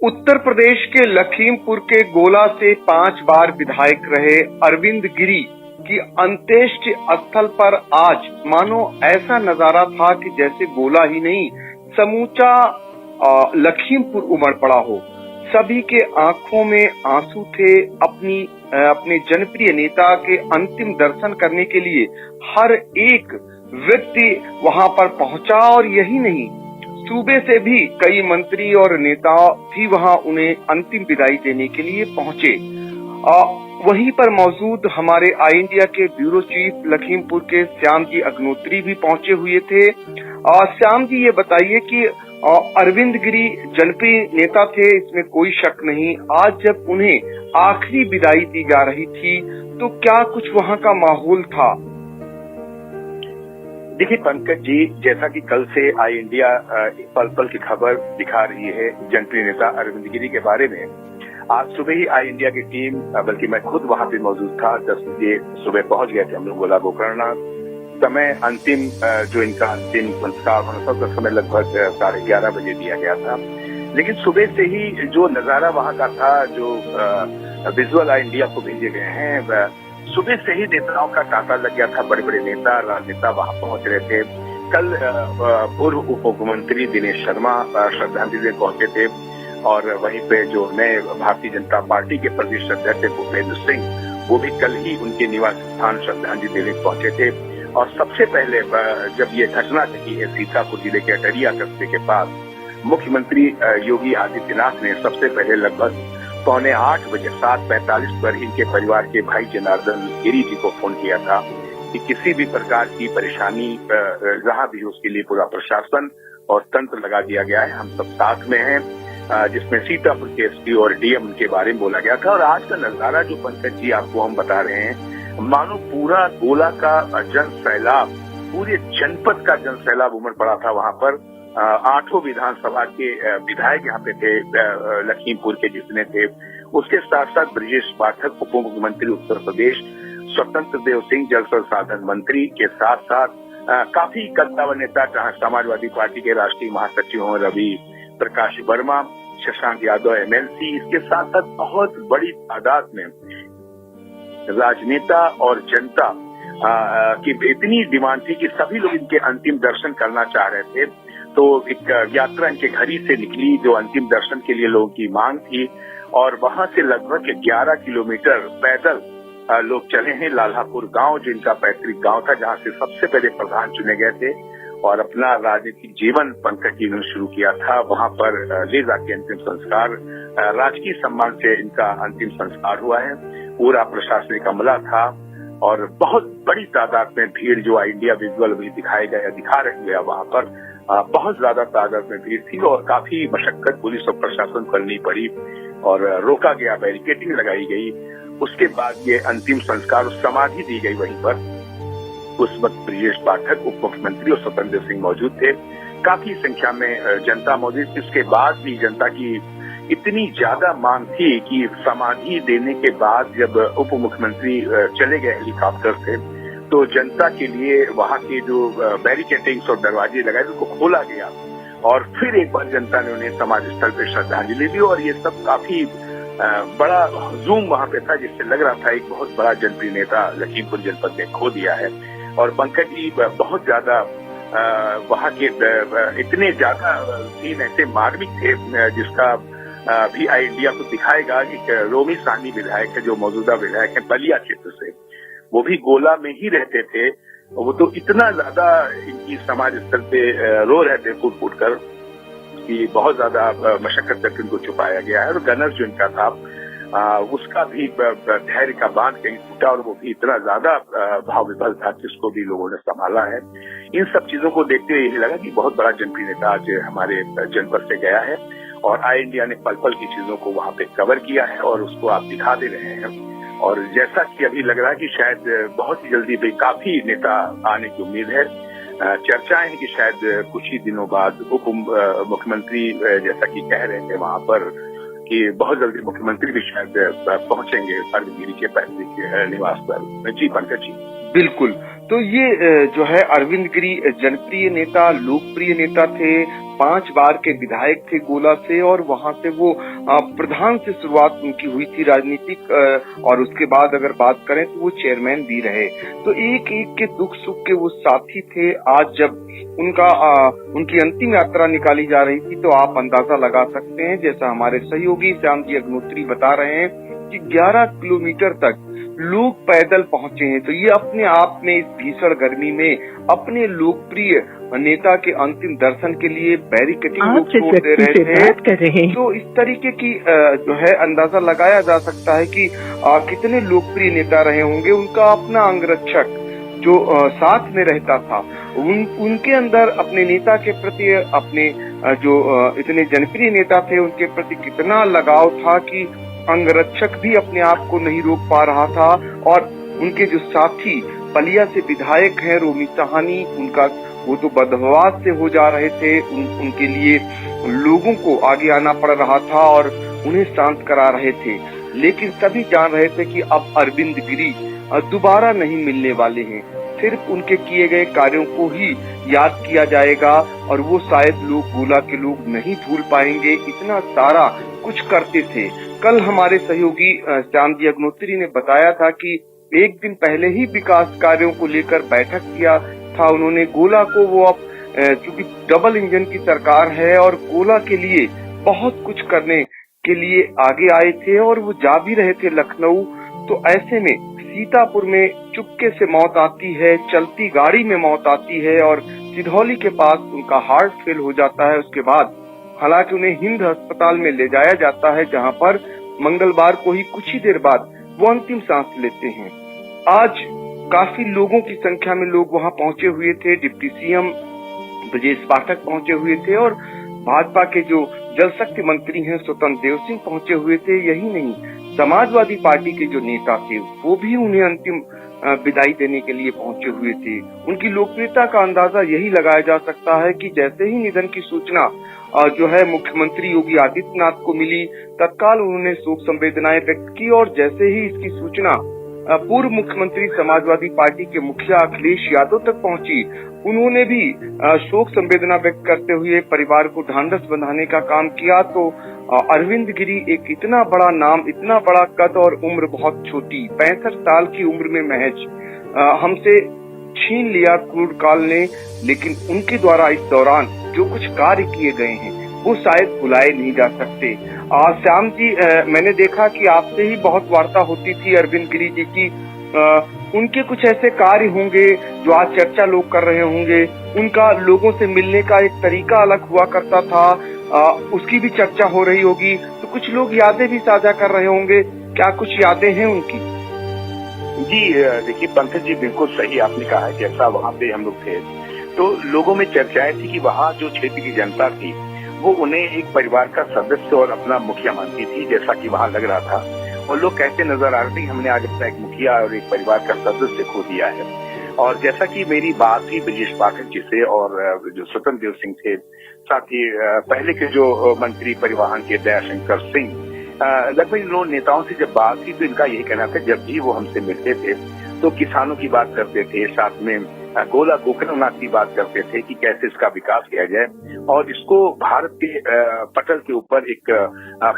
उत्तर प्रदेश के लखीमपुर के गोला से 5 बार विधायक रहे अरविंद गिरी की अंत्येष्टि स्थल पर आज मानो ऐसा नजारा था कि जैसे गोला ही नहीं समूचा लखीमपुर उमड़ पड़ा हो। सभी के आंखों में आंसू थे। अपने जनप्रिय नेता के अंतिम दर्शन करने के लिए हर एक व्यक्ति वहां पर पहुंचा और यही नहीं, सूबे से भी कई मंत्री और नेता भी वहां उन्हें अंतिम विदाई देने के लिए पहुंचे। वहीं पर मौजूद हमारे आई इंडिया के ब्यूरो चीफ लखीमपुर के श्याम जी अग्नोत्री भी पहुंचे हुए थे। श्याम जी, ये बताइए कि अरविंद गिरी जनप्रिय नेता थे, इसमें कोई शक नहीं। आज जब उन्हें आखिरी विदाई दी जा रही थी तो क्या कुछ वहां का माहौल था? देखिए पंकज जी, जैसा कि कल से आई इंडिया पल पल की खबर दिखा रही है जनप्रिय नेता अरविंद गिरी के बारे में, आज सुबह ही आई इंडिया की टीम, बल्कि मैं खुद वहां पे मौजूद था, 10 बजे सुबह पहुंच गए थे हम लोग गोला गोकर्ण। समय अंतिम जो इनका अंतिम संस्कार होना था उसका समय लगभग 11:30 बजे दिया गया था। लेकिन सुबह से ही जो नजारा वहां का था, जो विजुअल आई इंडिया को भेजे गए हैं, सुबह से ही नेताओं का तांता लग गया था। बड़े बड़े नेता, राजनेता वहां पहुंच रहे थे। कल पूर्व उप मुख्यमंत्री दिनेश शर्मा श्रद्धांजलि पहुंचे थे और वहीं पे जो नए भारतीय जनता पार्टी के प्रदेश अध्यक्ष थे भूपेंद्र सिंह, वो भी कल ही उनके निवास स्थान श्रद्धांजलि देने पहुंचे थे। और सबसे पहले जब ये घटना घटी है सीतापुर जिले के अटरिया कस्बे के पास, मुख्यमंत्री योगी आदित्यनाथ ने सबसे पहले लगभग 7:45 बजे 7:45 पर इनके परिवार के भाई जनार्दन गिरी जी को फोन किया था कि किसी भी प्रकार की परेशानी जहां भी हो उसके लिए पूरा प्रशासन और तंत्र लगा दिया गया है, हम सब साथ में हैं, जिसमें सीतापुर के एसपी और डीएम के बारे में बोला गया था। और आज का नजारा जो पंकज जी आपको हम बता रहे हैं, मानो पूरा गोला का जन सैलाब, पूरे जनपद का जन सैलाब उमड़ पड़ा था वहां पर। 8 विधानसभा के विधायक यहाँ पे थे, लखीमपुर के जितने थे। उसके साथ साथ ब्रजेश पाठक उप मुख्यमंत्री उत्तर प्रदेश, स्वतंत्र देव सिंह जल संसाधन मंत्री के साथ साथ काफी कद्दावर नेता, जहां समाजवादी पार्टी के राष्ट्रीय महासचिव हों रवि प्रकाश वर्मा, शशांक यादव एमएलसी, इसके साथ साथ बहुत बड़ी तादाद में राजनेता और जनता की इतनी डिमांड थी कि सभी लोग इनके अंतिम दर्शन करना चाह रहे थे। तो एक यात्रा इनके घर ही से निकली जो अंतिम दर्शन के लिए लोगों की मांग थी, और वहां से लगभग 11 किलोमीटर पैदल लोग चले हैं लाल्हापुर गांव, जो इनका पैतृक गांव था, जहां से सबसे पहले प्रधान चुने गए थे और अपना राजनीतिक जीवन पंकज जी ने शुरू किया था। वहां पर ले जाके अंतिम संस्कार, राजकीय सम्मान से इनका अंतिम संस्कार हुआ है। पूरा प्रशासनिक अमला था और बहुत बड़ी तादाद में भीड़, जो आई इंडिया विजुअल भी दिखा रहे गया वहां पर, बहुत ज्यादा तादाद में भीड़ थी और काफी मशक्कत पुलिस और प्रशासन करनी पड़ी और रोका गया, बैरिकेडिंग लगाई गई। उसके बाद ये अंतिम संस्कार, समाधि दी गई वहीं पर। उस वक्त ब्रजेश पाठक उप मुख्यमंत्री और स्वतंत्र सिंह मौजूद थे। काफी संख्या में जनता मौजूद थी। इसके बाद भी जनता की इतनी ज्यादा मांग थी कि समाधि देने के बाद जब उप मुख्यमंत्री चले गए हेलीकॉप्टर से, तो जनता के लिए वहां के जो बैरिकेडिंग्स और दरवाजे लगाए उनको खोला गया और फिर एक बार जनता ने उन्हें समाधि स्थल पर श्रद्धांजलि दी। और ये सब काफी बड़ा हुजूम वहां पे था, जिससे लग रहा था एक बहुत बड़ा जनप्रिय नेता लखीमपुर जनपद ने खो दिया है। और पंकज जी, बहुत ज्यादा वहां के इतने ज्यादा सीन ऐसे मार्मिक थे, जिसका भी आई इंडिया को दिखाएगा कि रोमी साहनी विधायक है, जो मौजूदा विधायक है बलिया क्षेत्र से, वो भी गोला में ही रहते थे। वो तो इतना ज्यादा इनकी समाज स्तर पे रो रहे थे फूट फूट कर कि बहुत ज्यादा मशक्कत तक इनको छुपाया गया है। और गनर जो इनका था, उसका भी धैर्य का बांध कहीं टूटा और वो भी इतना ज्यादा भाव विभल था कि उसको भी लोगों ने संभाला है। इन सब चीजों को देखते हुए यही लगा कि बहुत बड़ा जनप्रिय नेता आज हमारे जनपद से गया है और आई इंडिया ने पल पल की चीजों को वहां पे कवर किया है और उसको आप दिखा दे रहे हैं। और जैसा कि अभी लग रहा है कि शायद बहुत ही जल्दी भी काफी नेता आने की उम्मीद है। चर्चाएं हैं कि शायद कुछ ही दिनों बाद उप मुख्यमंत्री, जैसा कि कह रहे थे वहां पर, कि बहुत जल्दी मुख्यमंत्री भी शायद पहुंचेंगे अरविंद गिरी के पैतृक निवास पर। जी पंकज जी। बिल्कुल। तो ये जो है अरविंद गिरी जनप्रिय नेता, लोकप्रिय नेता थे, 5 बार के विधायक थे गोला से और वहां से वो प्रधान से शुरुआत उनकी हुई थी राजनीतिक और उसके बाद अगर बात करें तो वो चेयरमैन भी रहे। तो एक-एक के दुख-सुख के वो साथी थे। आज जब उनकी अंतिम यात्रा निकाली जा रही थी तो आप अंदाजा लगा सकते हैं, जैसा हमारे सहयोगी श्याम जी अग्नोत्री बता रहे हैं कि 11 किलोमीटर तक लोग पैदल पहुंचे हैं। तो ये अपने आप में इस भीषण गर्मी में अपने लोकप्रिय नेता के अंतिम दर्शन के लिए बैरिकेडिंग लोग छोड़ दे रहे थे। तो इस तरीके की जो है अंदाजा लगाया जा सकता है कि कितने लोकप्रिय नेता रहे होंगे। उनका अपना अंगरक्षक जो साथ में रहता था, उनके अंदर अपने नेता के प्रति, अपने जो इतने जनप्रिय नेता थे उनके प्रति कितना लगाव था कि अंगरक्षक भी अपने आप को नहीं रोक पा रहा था। और उनके जो साथी बलिया से विधायक हैं रोमी साहनी, उनका वो तो बदहवास से हो जा रहे थे। उनके लिए लोगों को आगे आना पड़ रहा था और उन्हें शांत करा रहे थे। लेकिन सभी जान रहे थे कि अब अरविंद गिरी दोबारा नहीं मिलने वाले हैं। सिर्फ उनके किए गए कार्यों को ही याद किया जाएगा और वो शायद लोग गोला के लोग नहीं भूल पाएंगे। इतना सारा कुछ करते थे। कल हमारे सहयोगी श्याम जी अग्नोत्री ने बताया था कि एक दिन पहले ही विकास कार्यों को लेकर बैठक किया था उन्होंने। गोला को वो अब क्योंकि डबल इंजन की सरकार है और गोला के लिए बहुत कुछ करने के लिए आगे आए थे और वो जा भी रहे थे लखनऊ। तो ऐसे में सीतापुर में चुपके से मौत आती है, चलती गाड़ी में मौत आती है और सिधौली के पास उनका हार्ट फेल हो जाता है। उसके बाद हालांकि उन्हें हिंद अस्पताल में ले जाया जाता है, जहां पर मंगलवार को ही कुछ ही देर बाद वो अंतिम सांस लेते हैं। आज काफी लोगों की संख्या में लोग वहां पहुंचे हुए थे। डिप्टी सीएम ब्रजेश पाठक पहुंचे हुए थे और भाजपा के जो जल शक्ति मंत्री हैं स्वतंत्र देव सिंह पहुंचे हुए थे। यही नहीं, समाजवादी पार्टी के जो नेता थे वो भी उन्हें अंतिम विदाई देने के लिए पहुंचे हुए थे। उनकी लोकप्रियता का अंदाजा यही लगाया जा सकता है कि जैसे ही निधन की सूचना जो है मुख्यमंत्री योगी आदित्यनाथ को मिली, तत्काल उन्होंने शोक संवेदनाएं व्यक्त की और जैसे ही इसकी सूचना पूर्व मुख्यमंत्री समाजवादी पार्टी के मुखिया अखिलेश यादव तक पहुंची, उन्होंने भी शोक संवेदना व्यक्त करते हुए परिवार को ढांढस बंधाने का काम किया। तो अरविंद गिरी एक इतना बड़ा नाम, इतना बड़ा कद और उम्र बहुत छोटी, 65 साल की उम्र में महज हमसे छीन लिया क्रूर काल ने। लेकिन उनके द्वारा इस दौरान जो कुछ कार्य किए गए हैं वो शायद भुलाए नहीं जा सकते। श्याम जी, मैंने देखा कि आपसे ही बहुत वार्ता होती थी अरविंद गिरी जी की। उनके कुछ ऐसे कार्य होंगे जो आज चर्चा लोग कर रहे होंगे। उनका लोगों से मिलने का एक तरीका अलग हुआ करता था, उसकी भी चर्चा हो रही होगी। तो कुछ लोग यादें भी साझा कर रहे होंगे। क्या कुछ यादें हैं उनकी? जी देखिए पंकज जी, बिल्कुल सही आपने कहा है। जैसा वहाँ पे हम लोग थे तो लोगों में चर्चाएं थी कि वहाँ जो क्षेत्र की जनता थी वो उन्हें एक परिवार का सदस्य और अपना मुखिया मानती थी, जैसा कि वहाँ लग रहा था। और लोग कहते नजर आ रहे थे हमने आज अपना एक मुखिया और एक परिवार का सदस्य खो दिया है। और जैसा कि मेरी बात थी ब्रजेश पाठक जी से और जो स्वतंत्र देव सिंह थे, साथ ही पहले के जो मंत्री परिवहन के दयाशंकर सिंह, लगभग इन नेताओं से जब बात थी तो इनका यही कहना था, जब भी वो हमसे मिलते थे तो किसानों की बात करते थे, साथ में गोला गोकर्णनाथ की बात करते थे कि कैसे इसका विकास किया जाए और इसको भारत के पटल के ऊपर एक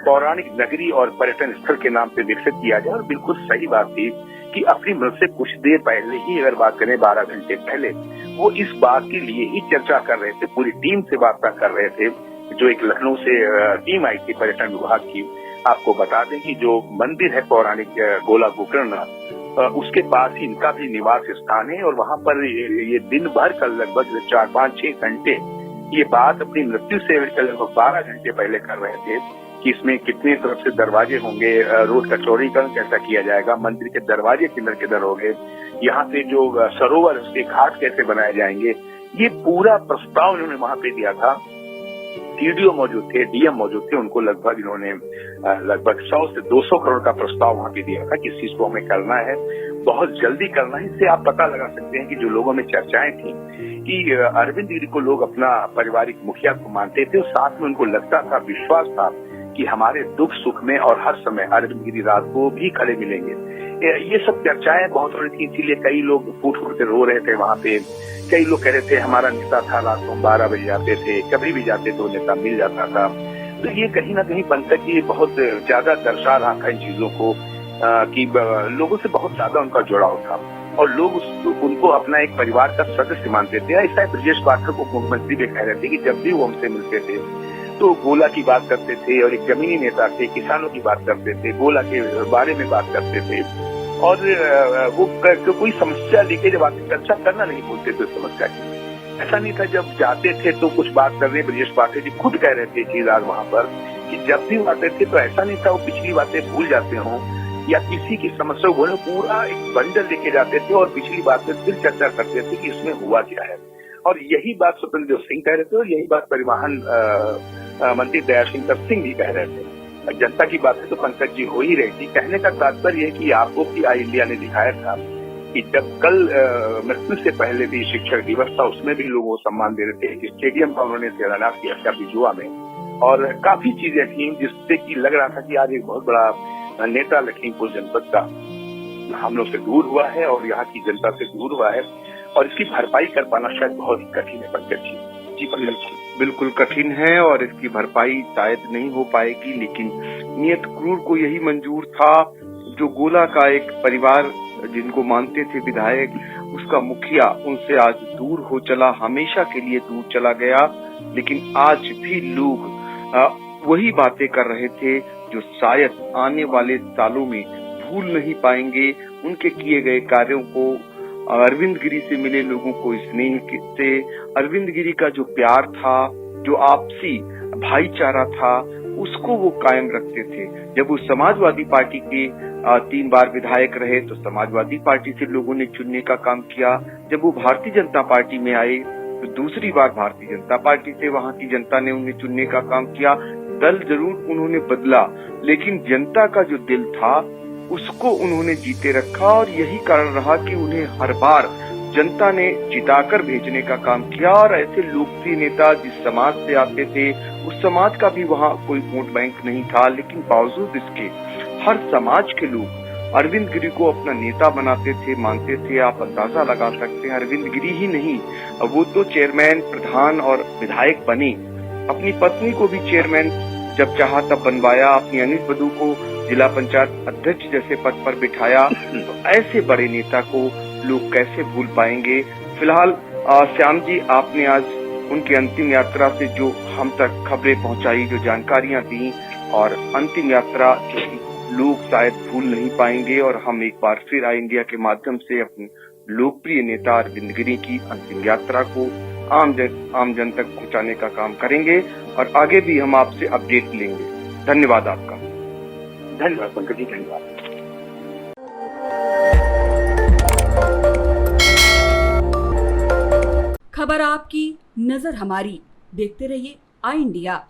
पौराणिक नगरी और पर्यटन स्थल के नाम पे विकसित किया जाए। और बिल्कुल सही बात थी कि अपनी मृत्यु से कुछ देर पहले ही, अगर बात करें 12 घंटे पहले, वो इस बात के लिए ही चर्चा कर रहे थे, पूरी टीम से वार्ता कर रहे थे। जो एक लखनऊ से टीम आई थी पर्यटन विभाग की, आपको बता दें कि जो मंदिर है पौराणिक गोला गोकर्णनाथ, उसके पास ही इनका भी निवास स्थान है और वहाँ पर ये दिन भर कल लगभग 4, 5, 6 घंटे ये बात अपनी मृत्यु से लगभग 12 घंटे पहले कर रहे थे कि इसमें कितने तरफ से दरवाजे होंगे, रोड का चौड़ीकरण कैसा किया जाएगा, मंदिर के दरवाजे किधर होंगे, यहाँ पे जो सरोवर उसके घाट कैसे बनाए जाएंगे। ये पूरा प्रस्ताव इन्होंने वहाँ पे दिया था। टीडीओ मौजूद थे, डीएम मौजूद थे, उनको लगभग इन्होंने लगभग 100 से 200 करोड़ का प्रस्ताव वहाँ पे दिया था कि इस चीज को हमें करना है, बहुत जल्दी करना है। इससे आप पता लगा सकते हैं कि जो लोगों में चर्चाएं थी कि अरविंद गिरी को लोग अपना पारिवारिक मुखिया को मानते थे और साथ में उनको लगता था, विश्वास था कि कि हमारे दुख सुख में और हर समय अरविंद गिरी रात को भी खड़े मिलेंगे। ये सब चर्चाएं बहुत हो रही थी, इसीलिए कई लोग फूट फूट के रो रहे थे वहां पे। कई लोग कह रहे थे हमारा नेता था, रात को 12 बजे जाते थे, कभी भी जाते तो नेता मिल जाता था। तो ये कहीं ना कहीं पंकज जी बहुत ज्यादा दर्शा रहा था इन चीजों को कि लोगों से बहुत ज्यादा उनका जुड़ाव था और लोग उनको अपना एक परिवार का सदस्य मानते थे। ऐसा ब्रजेश पाठक उप मुख्यमंत्री भी कह रहे थे कि जब भी वो हमसे मिलते थे तो गोला की बात करते थे और एक जमीनी नेता थे, किसानों की बात करते थे, गोला के बारे में बात करते थे और वो कोई समस्या लेके जब आते चर्चा करना नहीं भूलते थे उस समस्या की। ऐसा नहीं था जब जाते थे तो कुछ बात कर रहे। ब्रजेश पाठक जी खुद कह रहे थे चीज आज वहां पर कि जब भी वो आते थे तो ऐसा नहीं था वो पिछली बातें भूल जाते हों या किसी की समस्या को पूरा एक बंडल लेके जाते थे और पिछली बात पे फिर चर्चा करते थे कि इसमें हुआ क्या है। और यही बात स्वतंत्र देव सिंह कह रहे थे और यही बात परिवहन मंत्री दयाशंकर सिंह भी कह रहे थे। जनता की बातें तो पंकज जी हो ही रही थी। कहने का तात्पर्य है कि आपको भी आई इंडिया ने दिखाया था कि जब कल मृत्यु से पहले भी शिक्षक दिवस था, उसमें भी लोगों को सम्मान दे रहे थे। स्टेडियम का उन्होंने शिलान्यास किया था बिजुआ में और काफी चीजें थी जिससे कि लग रहा था कि आज एक बहुत बड़ा नेता लखीमपुर जनपद का हम लोग से दूर हुआ है और यहाँ की जनता से दूर हुआ है और इसकी भरपाई कर पाना शायद बहुत ही कठिन है पंकज जी। जी पंकज जी, बिल्कुल कठिन है और इसकी भरपाई शायद नहीं हो पाएगी, लेकिन नियत क्रूर को यही मंजूर था। जो गोला का एक परिवार जिनको मानते थे विधायक, उसका मुखिया उनसे आज दूर हो चला, हमेशा के लिए दूर चला गया। लेकिन आज भी लोग वही बातें कर रहे थे जो शायद आने वाले सालों में भूल नहीं पाएंगे। उनके किए गए कार्यों को, अरविंद गिरी से मिले लोगों को स्नेह से, अरविंद गिरी का जो प्यार था, जो आपसी भाईचारा था, उसको वो कायम रखते थे। जब वो समाजवादी पार्टी के 3 बार विधायक रहे तो समाजवादी पार्टी से लोगों ने चुनने का काम किया। जब वो भारतीय जनता पार्टी में आए तो दूसरी बार भारतीय जनता पार्टी से वहां की जनता ने उन्हें चुनने का काम किया। दल जरूर उन्होंने बदला, लेकिन जनता का जो दिल था उसको उन्होंने जीते रखा और यही कारण रहा कि उन्हें हर बार जनता ने जिताकर भेजने का काम किया। और ऐसे लोकप्रिय नेता जिस समाज से आते थे उस समाज का भी वहाँ कोई वोट बैंक नहीं था, लेकिन बावजूद इसके हर समाज के लोग अरविंद गिरी को अपना नेता बनाते थे, मानते थे। आप अंदाजा लगा सकते हैं, अरविंद गिरी ही नहीं, वो तो चेयरमैन, प्रधान और विधायक बने। अपनी पत्नी को भी चेयरमैन जब चाहा तब बनवाया, अपनी अनिल बधू को जिला पंचायत अध्यक्ष जैसे पद पर बिठाया। तो ऐसे बड़े नेता को लोग कैसे भूल पाएंगे। फिलहाल श्याम जी, आपने आज उनकी अंतिम यात्रा से जो हम तक खबरें पहुंचाई, जो जानकारियां दी, और अंतिम यात्रा जो लोग शायद भूल नहीं पाएंगे। और हम एक बार फिर आई इंडिया के माध्यम से अपने लोकप्रिय नेता अरविंद गिरी की अंतिम यात्रा को आम जन तक पहुंचाने का काम करेंगे और आगे भी हम आपसे अपडेट लेंगे। धन्यवाद आपका। धन्यवाद पंकज जी, धन्यवाद। खबर आपकी, नजर हमारी। देखते रहिए आई इंडिया।